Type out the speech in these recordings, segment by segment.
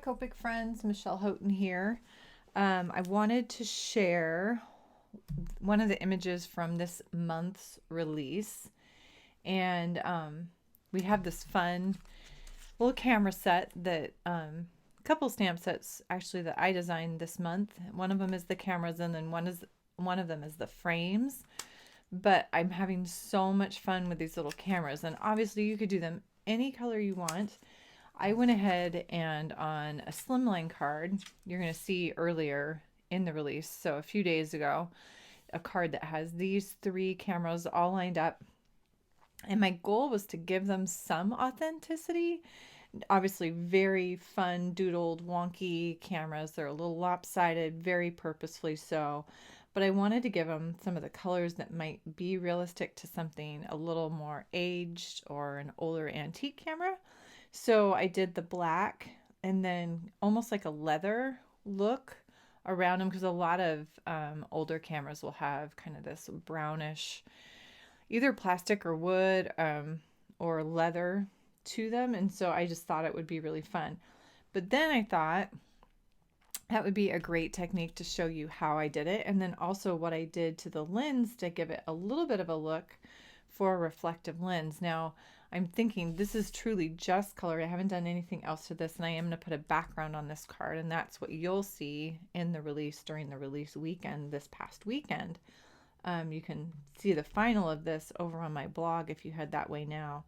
Copic friends, Michelle Houghton here. I wanted to share one of the images from this month's release, and we have this fun little camera set that couple stamp sets actually that I designed this month. One of them is the cameras, and then one of them is the frames. But I'm having so much fun with these little cameras, and obviously you could do them any color you want. I went ahead and on a slimline card, you're going to see earlier in the release, so a few days ago, a card that has these three cameras all lined up. And my goal was to give them some authenticity. Obviously, very fun, doodled, wonky cameras. They're a little lopsided, very purposefully so. But I wanted to give them some of the colors that might be realistic to something a little more aged or an older antique camera. So I did the black and then almost like a leather look around them, because a lot of older cameras will have kind of this brownish, either plastic or wood or leather to them. And so I just thought it would be really fun. But then I thought that would be a great technique to show you how I did it. And then also what I did to the lens to give it a little bit of a look for a reflective lens. Now, I'm thinking this is truly just color. I haven't done anything else to this, and I am going to put a background on this card, and that's what you'll see in the release during the release weekend this past weekend. You can see the final of this over on my blog if you head that way now.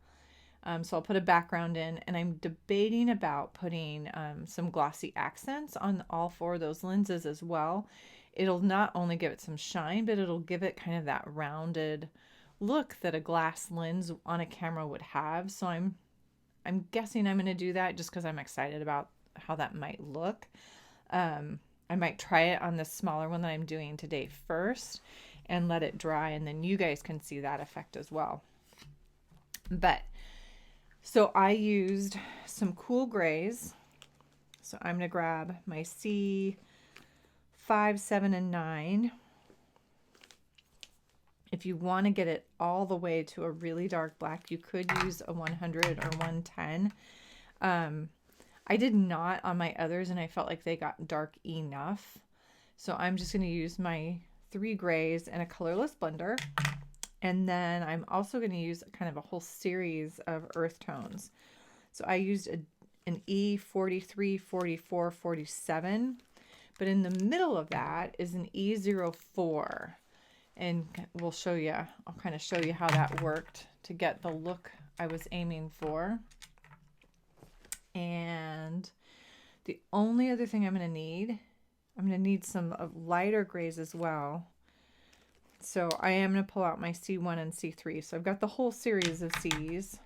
So I'll put a background in, and I'm debating about putting some glossy accents on all four of those lenses as well. It'll not only give it some shine, but it'll give it kind of that rounded look that a glass lens on a camera would have. So I'm guessing I'm going to do that just because I'm excited about how that might look. I might try it on the smaller one that I'm doing today first and let it dry, and then you guys can see that effect as well. But so I used some cool grays. So I'm going to grab my C5, 7, and 9. If you want to get it all the way to a really dark black, you could use a 100 or 110. I did not on my others, and I felt like they got dark enough. So I'm just going to use my 3 grays and a colorless blender. And then I'm also going to use kind of a whole series of earth tones. So I used an E43, 44, 47. But in the middle of that is an E04. And we'll show you, I'll kind of show you how that worked to get the look I was aiming for. And the only other thing I'm going to need some lighter grays as well. So I am going to pull out my C1 and C3. So I've got the whole series of C's.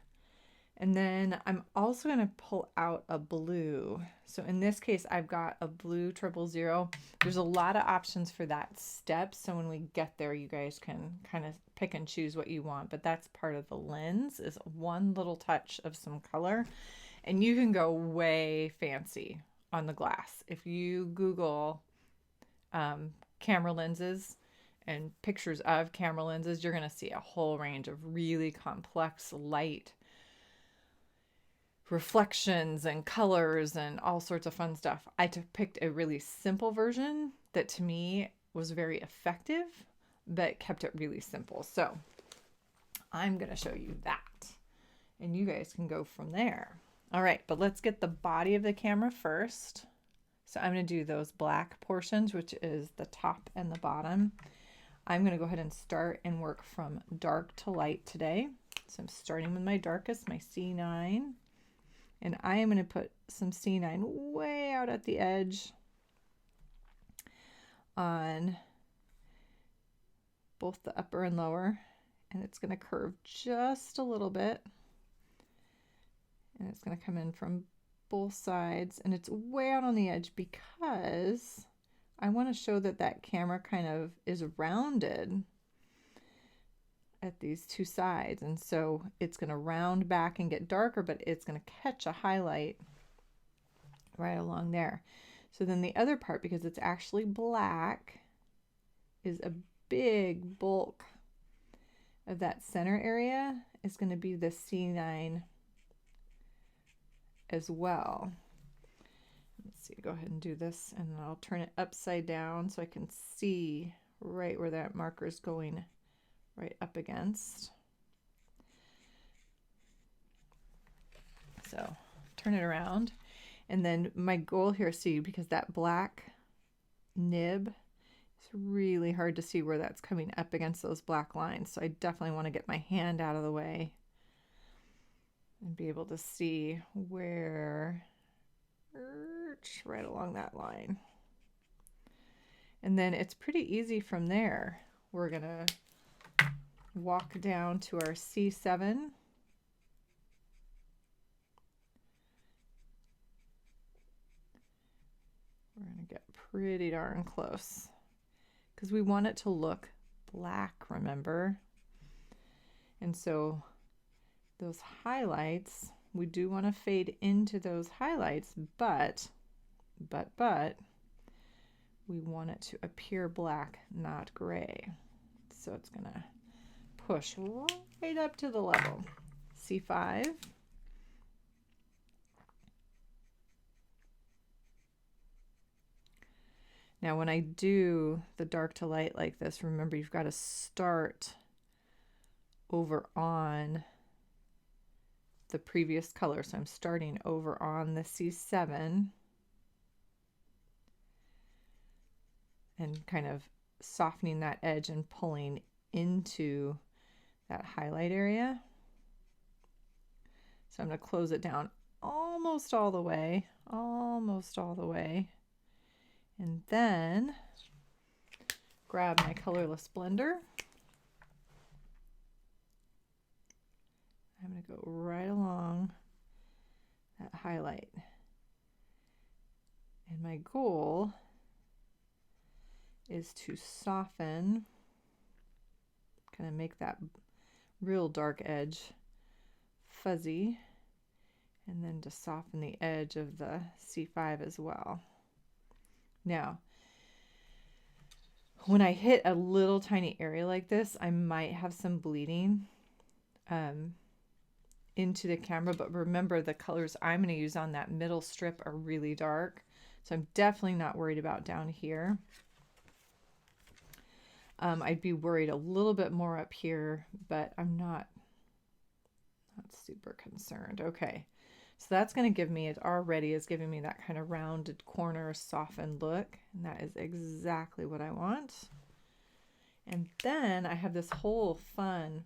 And then I'm also going to pull out a blue. So in this case, I've got a blue 000. There's a lot of options for that step. So when we get there, you guys can kind of pick and choose what you want. But that's part of the lens, is one little touch of some color. And you can go way fancy on the glass. If you Google camera lenses and pictures of camera lenses, you're going to see a whole range of really complex light reflections and colors and all sorts of fun stuff. I picked a really simple version that to me was very effective, but kept it really simple. So I'm going to show you that, and you guys can go from there. All right, but let's get the body of the camera first. So I'm going to do those black portions, which is the top and the bottom. I'm going to go ahead and start and work from dark to light today. So I'm starting with my darkest, my C9. And I am going to put some C9 way out at the edge on both the upper and lower. And it's going to curve just a little bit. And it's going to come in from both sides. And it's way out on the edge because I want to show that that camera kind of is rounded at these two sides, and so it's going to round back and get darker, but it's going to catch a highlight right along there. So then the other part, because it's actually black, is a big bulk of that center area is going to be the C9 as well. see, go ahead and do this, and then I'll turn it upside down so I can see right where that marker is going right up against. So turn it around, and then my goal here, see, because that black nib, it's really hard to see where that's coming up against those black lines, so I definitely want to get my hand out of the way and be able to see where, right along that line. And then it's pretty easy from there. We're gonna walk down to our C7. We're gonna get pretty darn close because we want it to look black, remember? And so those highlights, we do want to fade into those highlights, but we want it to appear black, not gray. So it's gonna push right up to the level. C5. Now when I do the dark to light like this, remember you've got to start over on the previous color. So I'm starting over on the C7 and kind of softening that edge and pulling into that highlight area. So I'm going to close it down almost all the way, and then grab my colorless blender. I'm going to go right along that highlight. And my goal is to soften, kind of make that real dark edge fuzzy, and then to soften the edge of the C5 as well. Now, when I hit a little tiny area like this, I might have some bleeding into the camera, but remember the colors I'm going to use on that middle strip are really dark, so I'm definitely not worried about down here. I'd be worried a little bit more up here, but I'm not super concerned. Okay, so that's going to give me, it already is giving me that kind of rounded corner, softened look, and that is exactly what I want. And then I have this whole fun,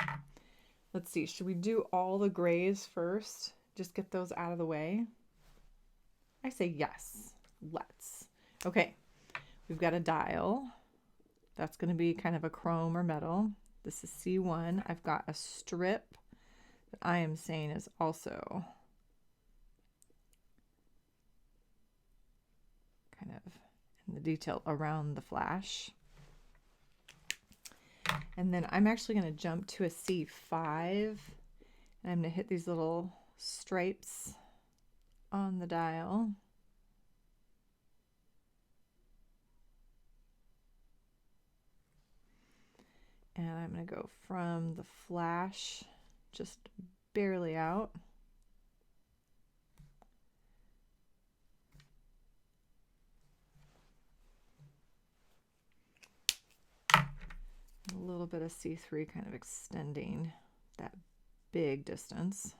let's see, should we do all the grays first? Just get those out of the way? I say yes, let's. Okay, we've got a dial. That's going to be kind of a chrome or metal. This is C1. I've got a strip that I am saying is also kind of in the detail around the flash. And then I'm actually going to jump to a C5, and I'm going to hit these little stripes on the dial. And I'm going to go from the flash just barely out. A little bit of C3 kind of extending that big distance.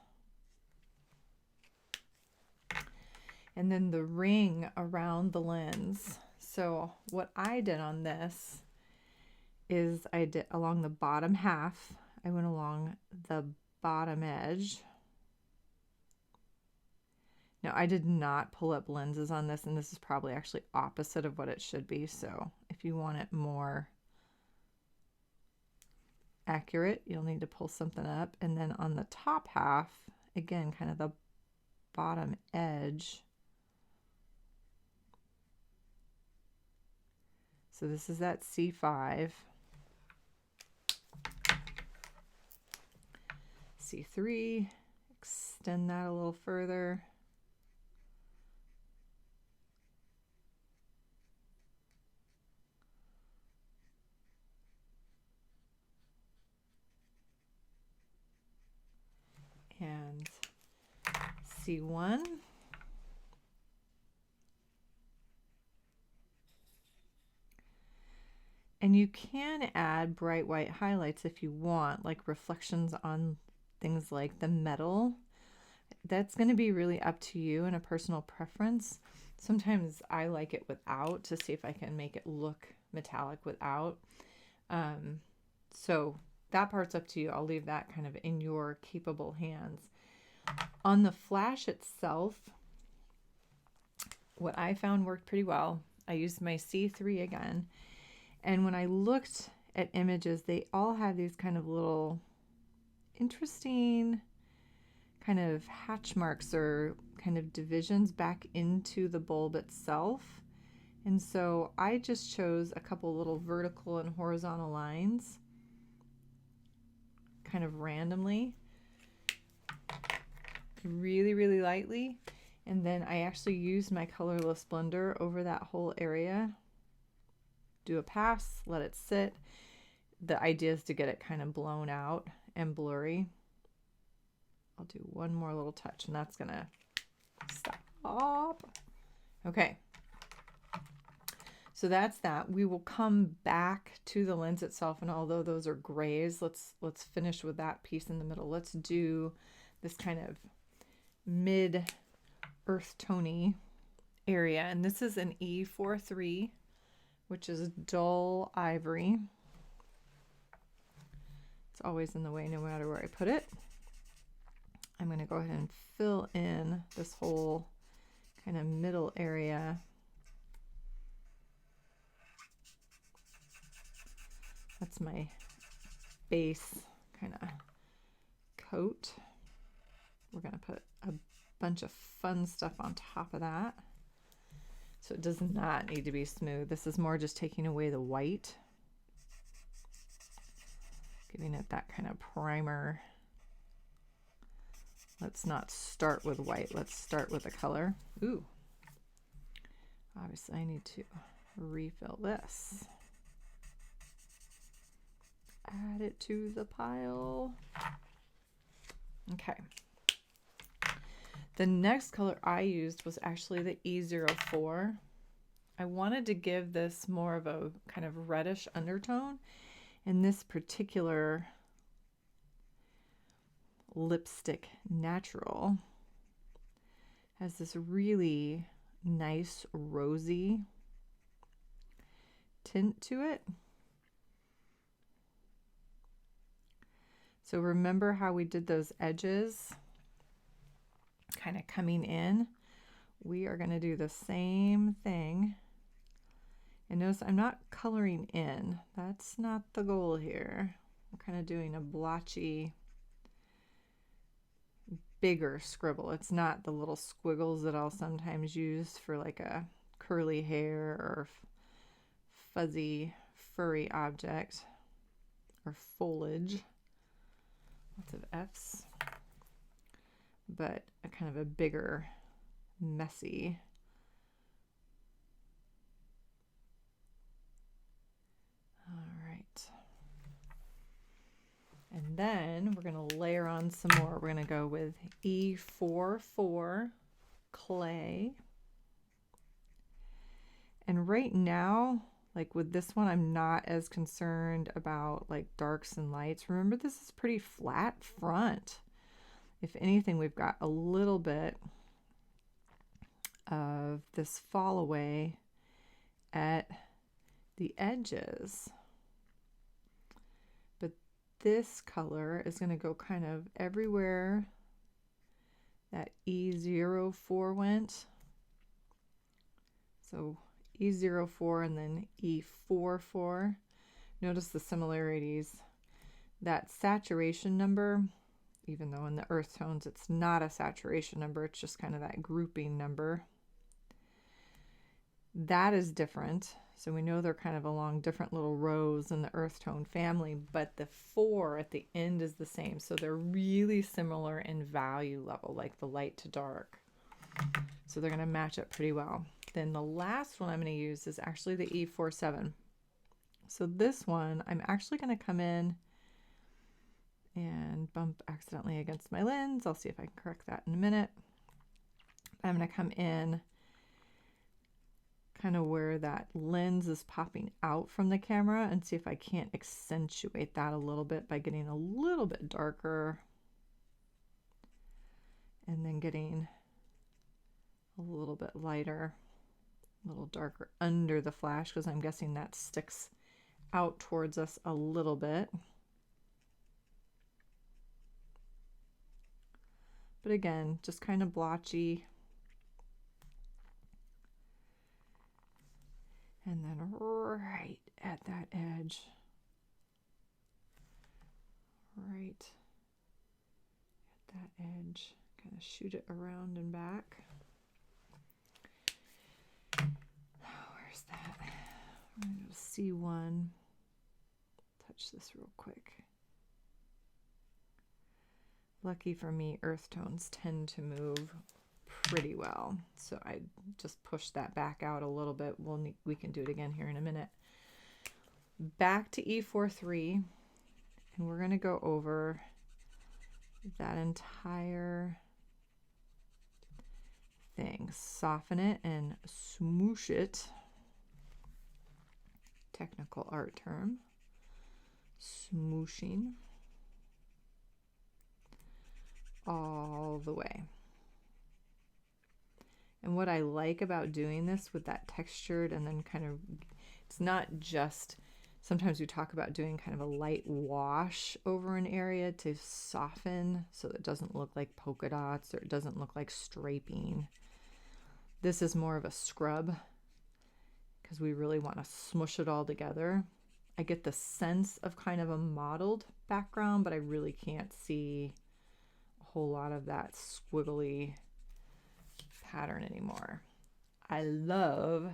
And then the ring around the lens. So what I did on this is I did along the bottom half, I went along the bottom edge. Now I did not pull up lenses on this, and this is probably actually opposite of what it should be. So if you want it more accurate, you'll need to pull something up. And then on the top half, again, kind of the bottom edge. So this is that C5. C3, extend that a little further. And C1. And you can add bright white highlights if you want, like reflections on things like the metal. That's going to be really up to you and a personal preference. Sometimes I like it without to see if I can make it look metallic without. So that part's up to you. I'll leave that kind of in your capable hands. On the flash itself, what I found worked pretty well. I used my C3 again. And when I looked at images, they all had these kind of little interesting kind of hatch marks or kind of divisions back into the bulb itself. And so I just chose a couple little vertical and horizontal lines kind of randomly, really, really lightly. And then I actually used my colorless blender over that whole area. Do a pass, let it sit. The idea is to get it kind of blown out and blurry. I'll do one more little touch and that's gonna stop. Okay. So that's that. We will come back to the lens itself, and although those are grays, let's finish with that piece in the middle. Let's do this kind of mid earth tony area, and this is an E43, which is dull ivory. It's always in the way no matter where I put it. I'm going to go ahead and fill in this whole kind of middle area. That's my base kind of coat. We're going to put a bunch of fun stuff on top of that. So it does not need to be smooth. This is more just taking away the white, giving it that kind of primer. Let's not start with white. Let's start with the color. Ooh. Obviously I need to refill this. Add it to the pile. Okay. The next color I used was actually the E04. I wanted to give this more of a kind of reddish undertone, and this particular lipstick natural has this really nice rosy tint to it. So remember how we did those edges kind of coming in? We are going to do the same thing. And notice I'm not coloring in. That's not the goal here. I'm kind of doing a blotchy, bigger scribble. It's not the little squiggles that I'll sometimes use for like a curly hair or fuzzy, furry object or foliage. Lots of F's, but a kind of a bigger, messy. All right. And then we're going to layer on some more. We're going to go with E44 clay. And right now, like with this one, I'm not as concerned about like darks and lights. Remember, this is pretty flat front. If anything, we've got a little bit of this fall away at the edges. But this color is going to go kind of everywhere that E04 went. So E04 and then E44. Notice the similarities. That saturation number, even though in the earth tones it's not a saturation number, it's just kind of that grouping number. That is different. So we know they're kind of along different little rows in the earth tone family, but the 4 at the end is the same. So they're really similar in value level, like the light to dark. So they're going to match up pretty well. Then the last one I'm going to use is actually the E47. So this one, I'm actually going to come in and bump accidentally against my lens. I'll see if I can correct that in a minute. I'm going to come in kind of where that lens is popping out from the camera and see if I can't accentuate that a little bit by getting a little bit darker and then getting a little bit lighter, a little darker under the flash, because I'm guessing that sticks out towards us a little bit. But again, just kind of blotchy. And then right at that edge, right at that edge, kind of shoot it around and back. Where's that? I'm going to C1. Touch this real quick. Lucky for me, earth tones tend to move pretty well, so I just push that back out a little bit. We can do it again here in a minute. Back to E4-3, and we're going to go over that entire thing. Soften it and smoosh it. Technical art term. Smooshing all the way. And what I like about doing this with that textured and then kind of, it's not just, sometimes we talk about doing kind of a light wash over an area to soften so it doesn't look like polka dots or it doesn't look like striping. This is more of a scrub because we really want to smush it all together. I get the sense of kind of a mottled background, but I really can't see a whole lot of that squiggly pattern anymore. I love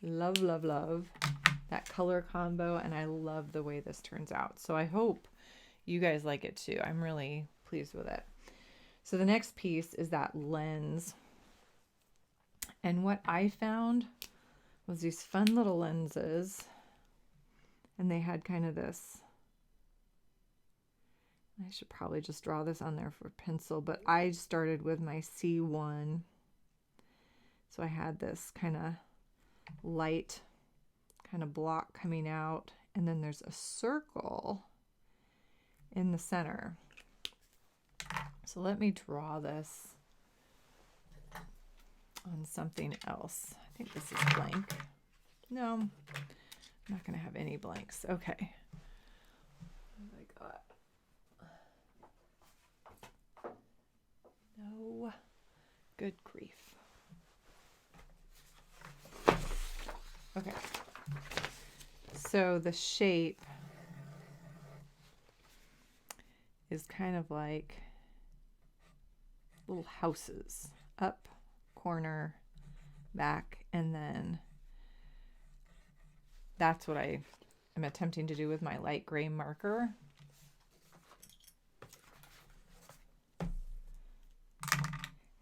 that color combo, and I love the way this turns out. So I hope you guys like it too. I'm really pleased with it. So the next piece is that lens. And what I found was these fun little lenses, and they had kind of this, I should probably just draw this on there for pencil, but I started with my C1. So I had this kind of light kind of block coming out, and then there's a circle in the center. So let me draw this on something else. I think this is blank. No, I'm not going to have any blanks. Okay. What have I got? No. Good grief. Okay, so the shape is kind of like little houses, up, corner, back, and then that's what I am attempting to do with my light gray marker.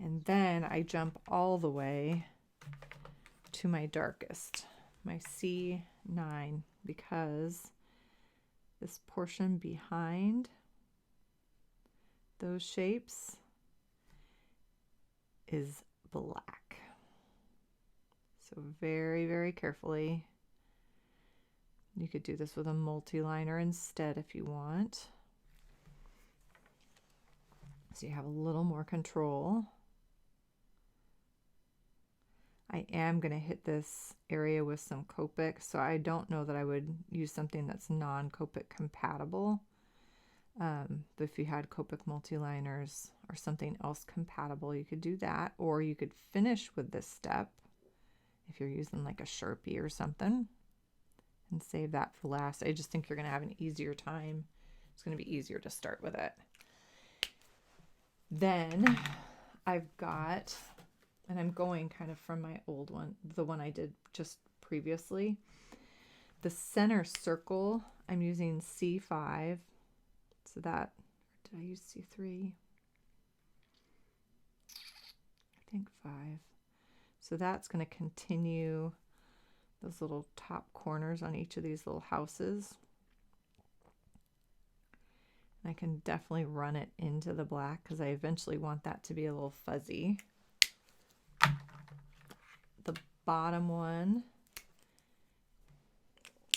And then I jump all the way to my darkest, my C9, because this portion behind those shapes is black. So very, very carefully. You could do this with a multi-liner instead if you want. So you have a little more control. I am going to hit this area with some Copic, so I don't know that I would use something that's non-Copic compatible. But if you had Copic multi-liners or something else compatible, you could do that, or you could finish with this step if you're using like a Sharpie or something and save that for last. I just think you're going to have an easier time. It's going to be easier to start with it. Then I've got, and I'm going kind of from my old one, the one I did just previously. The center circle, I'm using C5. So that, did I use C3? I think 5. So that's going to continue those little top corners on each of these little houses. And I can definitely run it into the black because I eventually want that to be a little fuzzy. The bottom one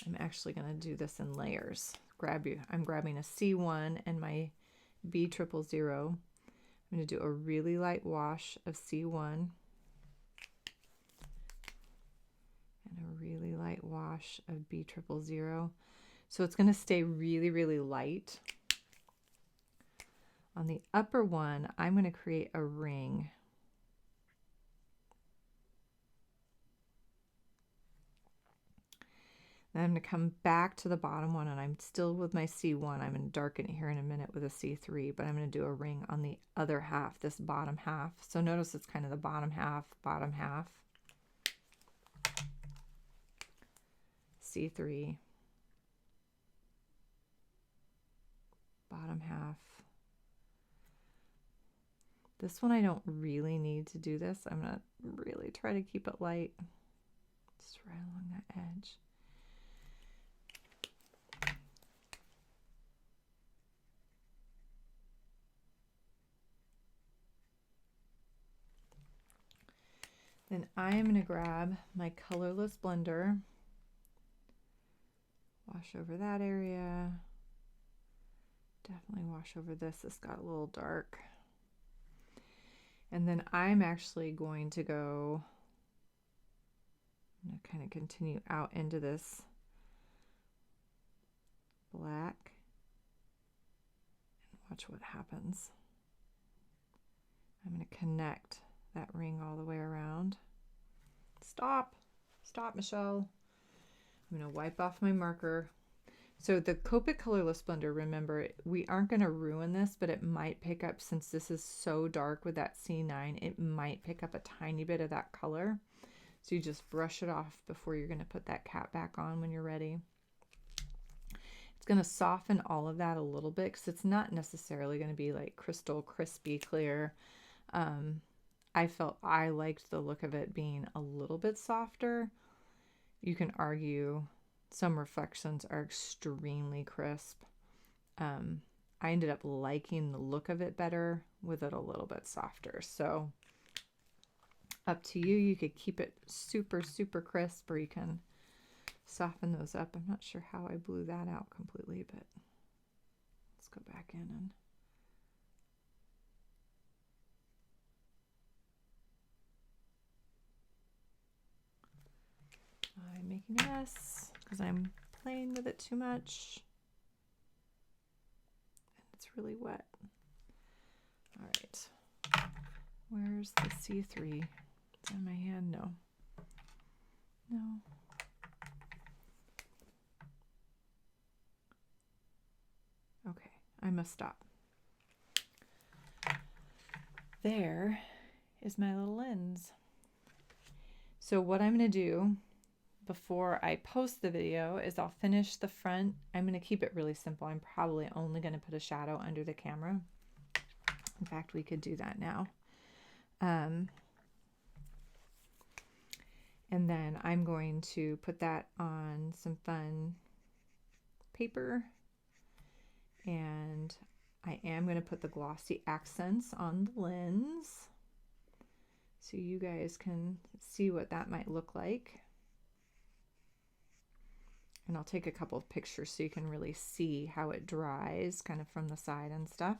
I'm actually going to do this in layers. I'm grabbing a C1 and my B000. I'm going to do a really light wash of C1 and a really light wash of B000. So it's going to stay really, really light. On the upper one, I'm going to create a ring. Then I'm going to come back to the bottom one, and I'm still with my C1. I'm going to darken it here in a minute with a C3, but I'm going to do a ring on the other half, this bottom half. So notice it's kind of the bottom half, C3, bottom half. This one I don't really need to do this. I'm going to really try to keep it light. Just right along that edge. Then I am going to grab my colorless blender, wash over that area, definitely wash over this. This got a little dark. And then I'm actually going to go, I'm going to kind of continue out into this black and watch what happens. I'm going to connect that ring all the way around. Stop, Michelle. I'm going to wipe off my marker. So the Copic colorless blender, remember, we aren't going to ruin this, but it might pick up, since this is so dark with that C9, it might pick up a tiny bit of that color. So you just brush it off before you're going to put that cap back on when you're ready. It's going to soften all of that a little bit, because it's not necessarily going to be like crystal crispy clear. I felt I liked the look of it being a little bit softer. You can argue some reflections are extremely crisp. I ended up liking the look of it better with it a little bit softer. So up to you. You could keep it super, super crisp, or you can soften those up. I'm not sure how I blew that out completely, but let's go back in and I'm making a mess because I'm playing with it too much. And it's really wet. All right. Where's the C3? It's in my hand? No. No. Okay, I must stop. There is my little lens. So what I'm going to do before I post the video is I'll finish the front. I'm going to keep it really simple. I'm probably only going to put a shadow under the camera. In fact, we could do that now. And then I'm going to put that on some fun paper. And I am going to put the glossy accents on the lens so you guys can see what that might look like. And I'll take a couple of pictures so you can really see how it dries kind of from the side and stuff.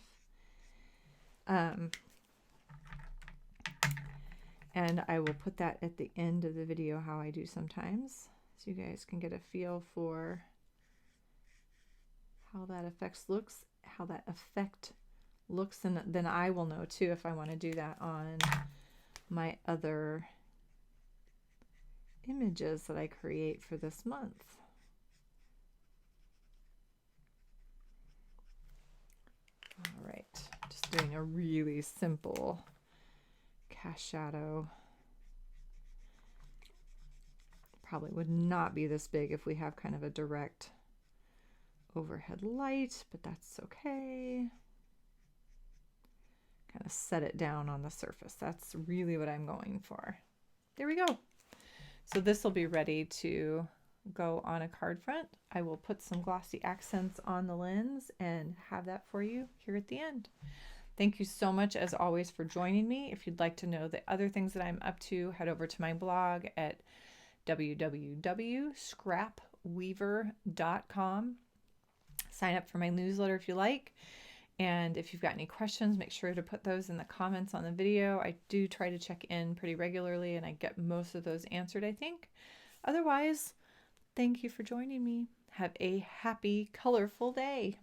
And I will put that at the end of the video, how I do sometimes, so you guys can get a feel for how that effect looks, and then I will know too if I want to do that on my other images that I create for this month. All right, just doing a really simple cast shadow. Probably would not be this big if we have kind of a direct overhead light, but that's okay. Kind of set it down on the surface. That's really what I'm going for. There we go. So this will be ready to go on a card front. I will put some glossy accents on the lens and have that for you here at the end. Thank you so much, as always, for joining me. If you'd like to know the other things that I'm up to, head over to my blog at www.scrapwonky, wonkyweaver.com. Sign up for my newsletter if you like. And if you've got any questions, make sure to put those in the comments on the video. I do try to check in pretty regularly and I get most of those answered, I think. Otherwise, thank you for joining me. Have a happy, colorful day.